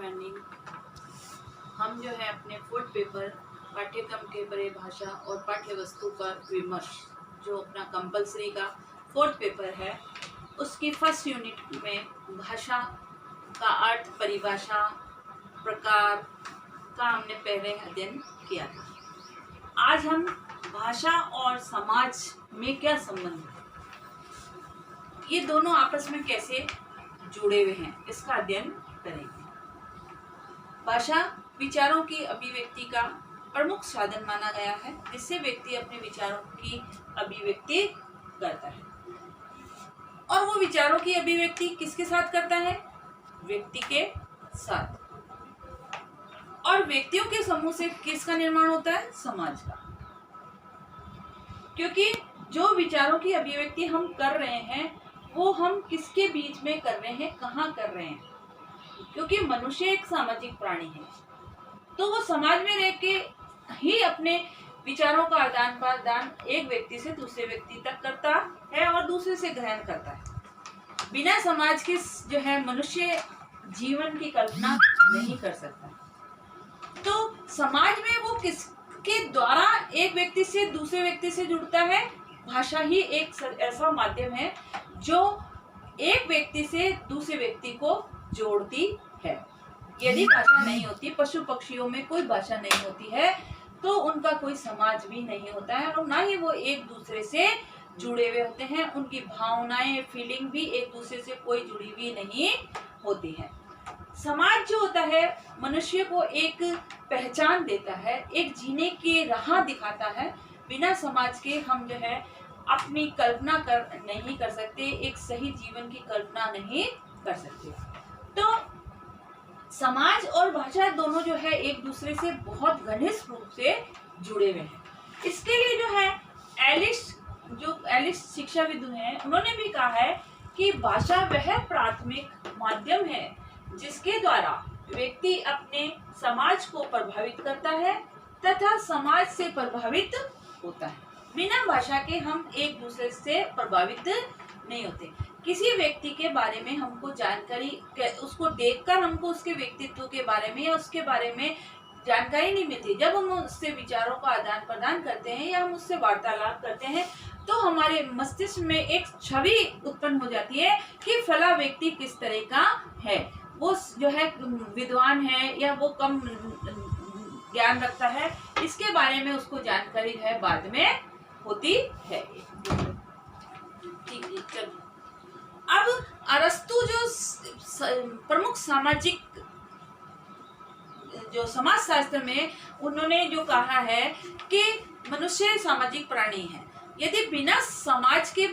Morning. हम जो है अपने फोर्थ पेपर पाठ्यक्रम के परिभाषा और पाठ्य वस्तु पर विमर्श, जो अपना कंपलसरी का फोर्थ पेपर है, उसकी फर्स्ट यूनिट में भाषा का अर्थ, परिभाषा, प्रकार का हमने पहले अध्ययन किया था। आज हम भाषा और समाज में क्या संबंध है, ये दोनों आपस में कैसे जुड़े हुए हैं, इसका अध्ययन करेंगे। भाषा विचारों की अभिव्यक्ति का प्रमुख साधन माना गया है, जिससे व्यक्ति अपने विचारों की अभिव्यक्ति करता है। और वो विचारों की अभिव्यक्ति किसके साथ करता है? व्यक्ति के साथ। और व्यक्तियों के समूह से किसका निर्माण होता है? समाज का। क्योंकि जो विचारों की अभिव्यक्ति हम कर रहे हैं वो हम किसके बीच में कर रहे हैं, कहाँ कर रहे हैं? क्योंकि मनुष्य एक सामाजिक प्राणी है, तो वो समाज में रह के ही अपने विचारों का आदान प्रदान एक व्यक्ति से दूसरे व्यक्ति तक करता है और दूसरे से ग्रहण करता है। बिना समाज के जो है मनुष्य जीवन की कल्पना नहीं कर सकता। तो समाज में वो किसके द्वारा एक व्यक्ति से दूसरे व्यक्ति से जुड़ता है? भाषा ही एक ऐसा माध्यम है जो एक व्यक्ति से दूसरे व्यक्ति को जोड़ती है। यदि भाषा नहीं होती, पशु पक्षियों में कोई भाषा नहीं होती है, तो उनका कोई समाज भी नहीं होता है और ना ही वो एक दूसरे से जुड़े हुए होते हैं। उनकी भावनाएं, फीलिंग भी एक दूसरे से कोई जुड़ी हुई नहीं होती है। समाज जो होता है मनुष्य को एक पहचान देता है, एक जीने की राह दिखाता है। बिना समाज के हम जो है अपनी कल्पना नहीं कर सकते, एक सही जीवन की कल्पना नहीं कर सकते। तो समाज और भाषा दोनों जो है एक दूसरे से बहुत घनिष्ठ रूप से जुड़े हुए हैं। इसके लिए जो है एलिस शिक्षाविद हैं, उन्होंने भी कहा है कि भाषा वह प्राथमिक माध्यम है जिसके द्वारा व्यक्ति अपने समाज को प्रभावित करता है तथा समाज से प्रभावित होता है। बिना भाषा के हम एक दूसरे से प्रभावित नहीं होते। किसी व्यक्ति के बारे में हमको जानकारी, उसको देखकर हमको उसके व्यक्तित्व के बारे में या उसके बारे में जानकारी नहीं मिलती। जब हम उससे विचारों का आदान प्रदान करते हैं या हम उससे वार्तालाप करते हैं तो हमारे मस्तिष्क में एक छवि उत्पन्न हो जाती है कि फला व्यक्ति किस तरह का है, वो जो है विद्वान है या वो कम ज्ञान रखता है, इसके बारे में उसको जानकारी है बाद में होती है। ठीक है, चलो। अब अरस्तु जो प्रमुख सामाजिक जो समाज शास्त्र में उन्होंने जो कहा है कि मनुष्य सामाजिक प्राणी है। यदि बिना समाज के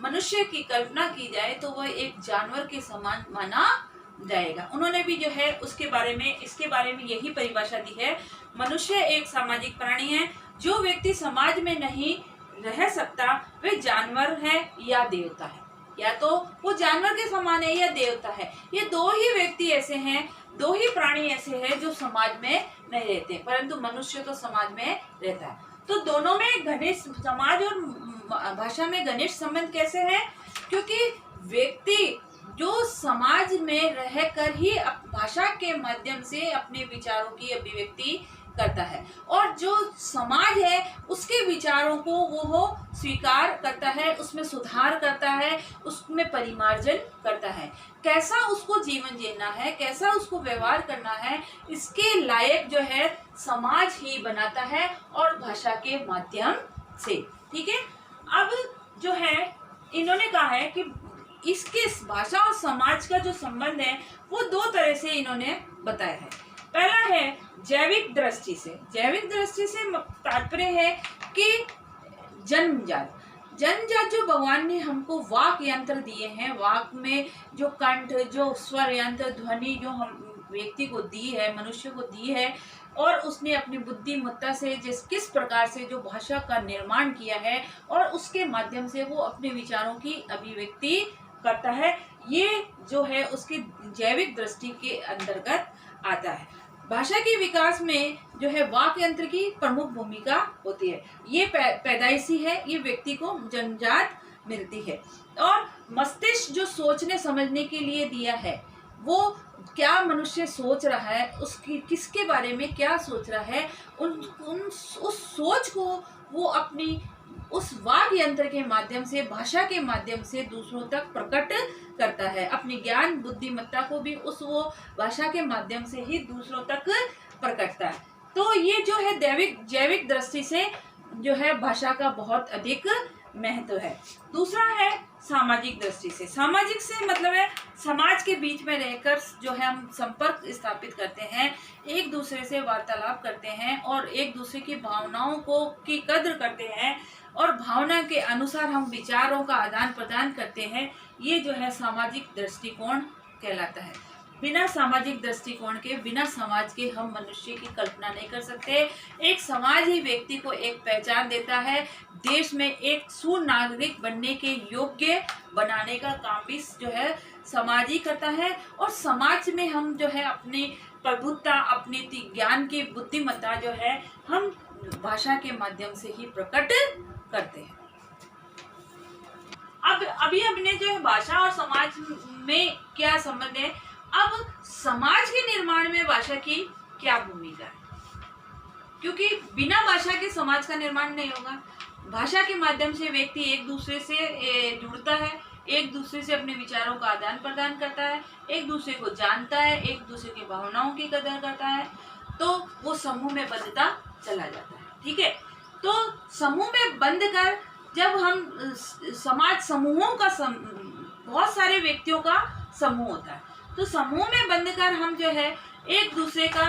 मनुष्य की कल्पना की जाए तो वह एक जानवर के समान माना जाएगा। उन्होंने भी जो है इसके बारे में यही परिभाषा दी है। मनुष्य एक सामाजिक प्राणी है। जो व्यक्ति समाज में नहीं रह सकता वह जानवर है या देवता है। या तो वो जानवर के समान है या देवता है। ये दो ही व्यक्ति ऐसे हैं, दो ही प्राणी ऐसे हैं जो समाज में नहीं रहते, परंतु मनुष्य तो समाज में रहता है। तो दोनों में घनिष्ठ, समाज और भाषा में घनिष्ठ संबंध कैसे है? क्योंकि व्यक्ति जो समाज में रहकर ही भाषा के माध्यम से अपने विचारों की अभिव्यक्ति करता है और जो समाज है उसके विचारों को वो स्वीकार करता है, उसमें सुधार करता है, उसमें परिमार्जन करता है। कैसा उसको जीवन जीना है, कैसा उसको व्यवहार करना है, इसके लायक जो है समाज ही बनाता है और भाषा के माध्यम से। ठीक है। अब जो है इन्होंने कहा है कि इसके भाषा और समाज का जो संबंध है वो दो तरह से इन्होंने बताया है। पहला है जैविक दृष्टि से। जैविक दृष्टि से तात्पर्य है कि जन्मजात जो भगवान ने हमको वाक यंत्र दिए हैं, वाक में जो कंठ, जो स्वर यंत्र, ध्वनि जो हम व्यक्ति को दी है, मनुष्य को दी है, और उसने अपनी बुद्धिमत्ता से किस प्रकार से जो भाषा का निर्माण किया है और उसके माध्यम से वो अपने विचारों की अभिव्यक्ति करता है, ये जो है उसकी जैविक दृष्टि के अंतर्गत आता है। भाषा के विकास में जो है वाक यंत्र की प्रमुख भूमिका होती है। ये पैदाइशी है, ये व्यक्ति को जन्मजात मिलती है। और मस्तिष्क जो सोचने समझने के लिए दिया है वो क्या मनुष्य सोच रहा है, उसकी किसके बारे में क्या सोच रहा है, उस सोच को वो अपनी उस वाक् यंत्र के माध्यम से, भाषा के माध्यम से दूसरों तक प्रकट करता है। अपनी ज्ञान बुद्धिमत्ता को भी उस वो भाषा के माध्यम से ही दूसरों तक प्रकटता है। तो ये जो है जैविक दृष्टि से जो है भाषा का बहुत अधिक महत्व है। दूसरा है सामाजिक दृष्टि से। सामाजिक से मतलब है समाज के बीच में रहकर जो है हम संपर्क स्थापित करते हैं, एक दूसरे से वार्तालाप करते हैं और एक दूसरे की भावनाओं की कद्र करते हैं और भावना के अनुसार हम विचारों का आदान प्रदान करते हैं। ये जो है सामाजिक दृष्टिकोण कहलाता है। बिना सामाजिक दृष्टिकोण के, बिना समाज के हम मनुष्य की कल्पना नहीं कर सकते। एक समाज ही व्यक्ति को एक पहचान देता है, देश में एक सुनागरिक बनने के योग्य बनाने का काम भी जो है समाज ही करता है। और समाज में हम जो है अपनी प्रभुत्ता, अपनी ज्ञान की बुद्धिमत्ता जो है हम भाषा के माध्यम से ही प्रकट करते हैं। अब अभी हमने जो है भाषा और समाज में क्या संबंध है, अब समाज के निर्माण में भाषा की क्या भूमिका है, क्योंकि बिना भाषा के समाज का निर्माण नहीं होगा। भाषा के माध्यम से व्यक्ति एक दूसरे से जुड़ता है, एक दूसरे से अपने विचारों का आदान प्रदान करता है, एक दूसरे को जानता है, एक दूसरे की भावनाओं की कदर करता है, तो वो समूह में बंधता चला जाता है। ठीक है, तो समूह में बंध कर जब हम समाज समूहों का बहुत सारे व्यक्तियों का समूह होता है, तो समूह में बंध कर हम जो है एक दूसरे का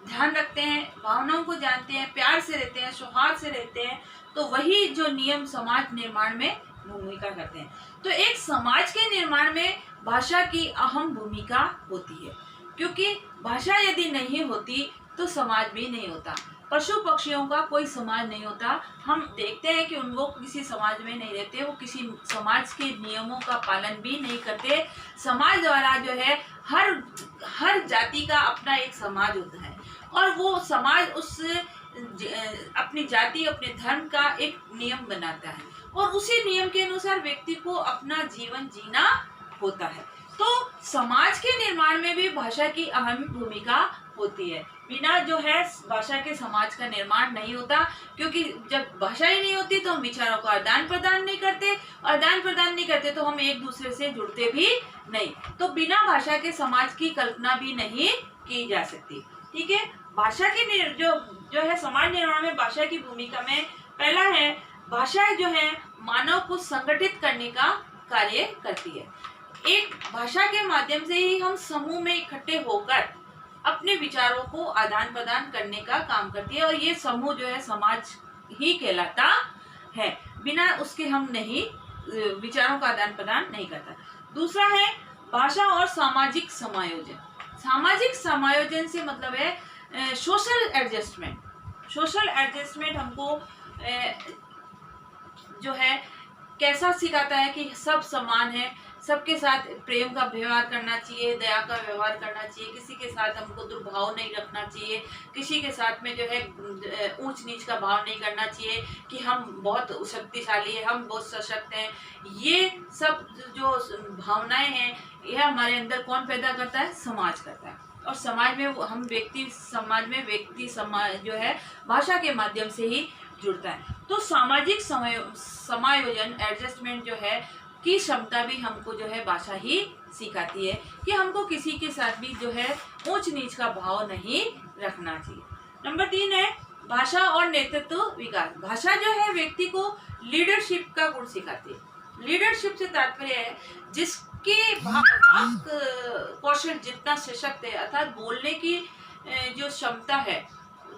ध्यान रखते हैं, भावनाओं को जानते हैं, प्यार से रहते हैं, सौहार्द से रहते हैं, तो वही जो नियम समाज निर्माण में भूमिका करते हैं। तो एक समाज के निर्माण में भाषा की अहम भूमिका होती है, क्योंकि भाषा यदि नहीं होती तो समाज भी नहीं होता। पशु पक्षियों का कोई समाज नहीं होता। हम देखते हैं कि उनको किसी समाज में नहीं रहते, वो किसी समाज के नियमों का पालन भी नहीं करते। समाज द्वारा जो है हर जाति का अपना एक समाज होता है और वो समाज उस अपनी जाति, अपने धर्म का एक नियम बनाता है और उसी नियम के अनुसार व्यक्ति को अपना जीवन जीना होता है। तो समाज के निर्माण में भी भाषा की अहम भूमिका होती है। बिना जो है भाषा के समाज का निर्माण नहीं होता, क्योंकि जब भाषा ही नहीं होती तो हम विचारों का आदान प्रदान नहीं करते, आदान प्रदान नहीं करते तो हम एक दूसरे से जुड़ते भी नहीं। तो बिना भाषा के समाज की कल्पना भी नहीं की जा सकती। ठीक है, भाषा की जो है समाज निर्माण में भाषा की भूमिका में पहला है, भाषा जो है मानव को संगठित करने का कार्य करती है। एक भाषा के माध्यम से ही हम समूह में इकट्ठे होकर अपने विचारों को आदान प्रदान करने का काम करती है और ये समूह जो है समाज ही कहलाता है। बिना उसके हम नहीं विचारों का आदान प्रदान नहीं करता। दूसरा है भाषा और सामाजिक समायोजन। सामाजिक समायोजन से मतलब है सोशल एडजस्टमेंट। सोशल एडजस्टमेंट हमको जो है कैसा सिखाता है कि सब समान है, सबके साथ प्रेम का व्यवहार करना चाहिए, दया का व्यवहार करना चाहिए, किसी के साथ हमको दुर्भाव नहीं रखना चाहिए, किसी के साथ में जो है ऊंच नीच का भाव नहीं करना चाहिए कि हम बहुत शक्तिशाली हैं, हम बहुत सशक्त हैं। ये सब जो भावनाएं हैं यह हमारे अंदर कौन पैदा करता है? समाज करता है। और समाज में हम व्यक्ति समाज जो है भाषा के माध्यम से ही जुड़ता है। तो सामाजिक समायोजन एडजस्टमेंट जो है की क्षमता भी हमको जो है भाषा ही सिखाती है कि हमको किसी के साथ भी जो है ऊंच नीच का भाव नहीं रखना चाहिए। नंबर 3 है भाषा और नेतृत्व विकास। भाषा जो है व्यक्ति को लीडरशिप का गुण सिखाती है। लीडरशिप से तात्पर्य है जिसके वाक कौशल जितना सशक्त है, अर्थात बोलने की जो क्षमता है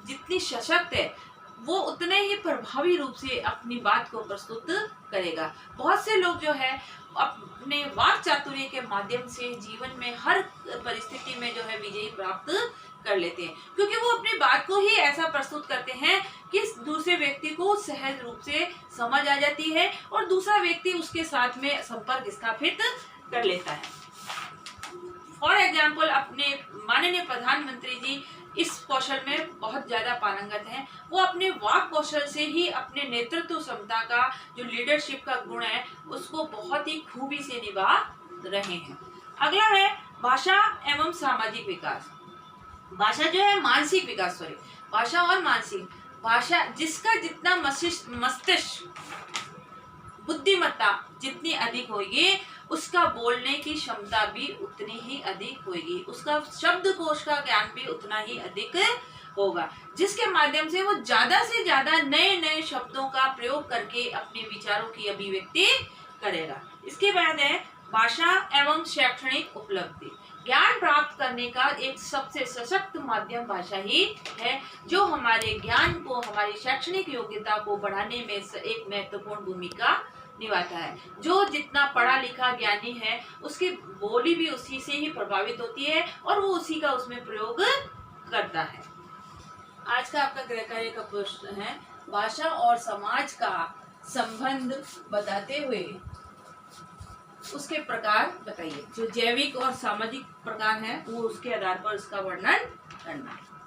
जितनी सशक्त है, वो उतने ही प्रभावी रूप से अपनी बात को प्रस्तुत करेगा। बहुत से लोग जो है अपने वाक चातुर्य के माध्यम से जीवन में हर परिस्थिति में जो है विजयी प्राप्त कर लेते हैं, क्योंकि वो अपनी बात को ही ऐसा प्रस्तुत करते हैं कि दूसरे व्यक्ति को सहज रूप से समझ आ जाती है और दूसरा व्यक्ति उसके साथ में संपर्क स्थापित कर लेता है। फॉर एग्जाम्पल, अपने माननीय प्रधानमंत्री जी इस कौशल में बहुत ज़्यादा पारंगत हैं। वो अपने वाक कौशल से ही अपने नेतृत्व क्षमता का जो लीडरशिप का गुण है उसको बहुत ही खूबी से निभा रहे हैं। अगला है भाषा एवं सामाजिक विकास। भाषा जो है मानसिक विकास, सॉरी, भाषा और मानसिक। भाषा जिसका जितना मस्तिष्क बुद्धिमत्ता जितनी अधिक होगी, उसका बोलने की क्षमता भी उतनी ही अधिक होगी, उसका शब्दकोश का ज्ञान भी उतना ही अधिक होगा, जिसके माध्यम से वो ज्यादा से ज्यादा नए नए शब्दों का प्रयोग करके अपने विचारों की अभिव्यक्ति करेगा। इसके बाद है भाषा एवं शैक्षणिक उपलब्धि। ज्ञान प्राप्त करने का एक सबसे सशक्त माध्यम भाषा ही है, जो हमारे ज्ञान को, हमारी शैक्षणिक योग्यता को बढ़ाने में एक महत्वपूर्ण भूमिका निभाता है। जो जितना पढ़ा लिखा ज्ञानी है, उसकी बोली भी उसी से ही प्रभावित होती है और वो उसी का उसमें प्रयोग करता है। आज का आपका गृह कार्य का प्रश्न है, भाषा और समाज का संबंध बताते हुए उसके प्रकार बताइए। जो जैविक और सामाजिक प्रकार है वो उसके आधार पर उसका वर्णन करना है।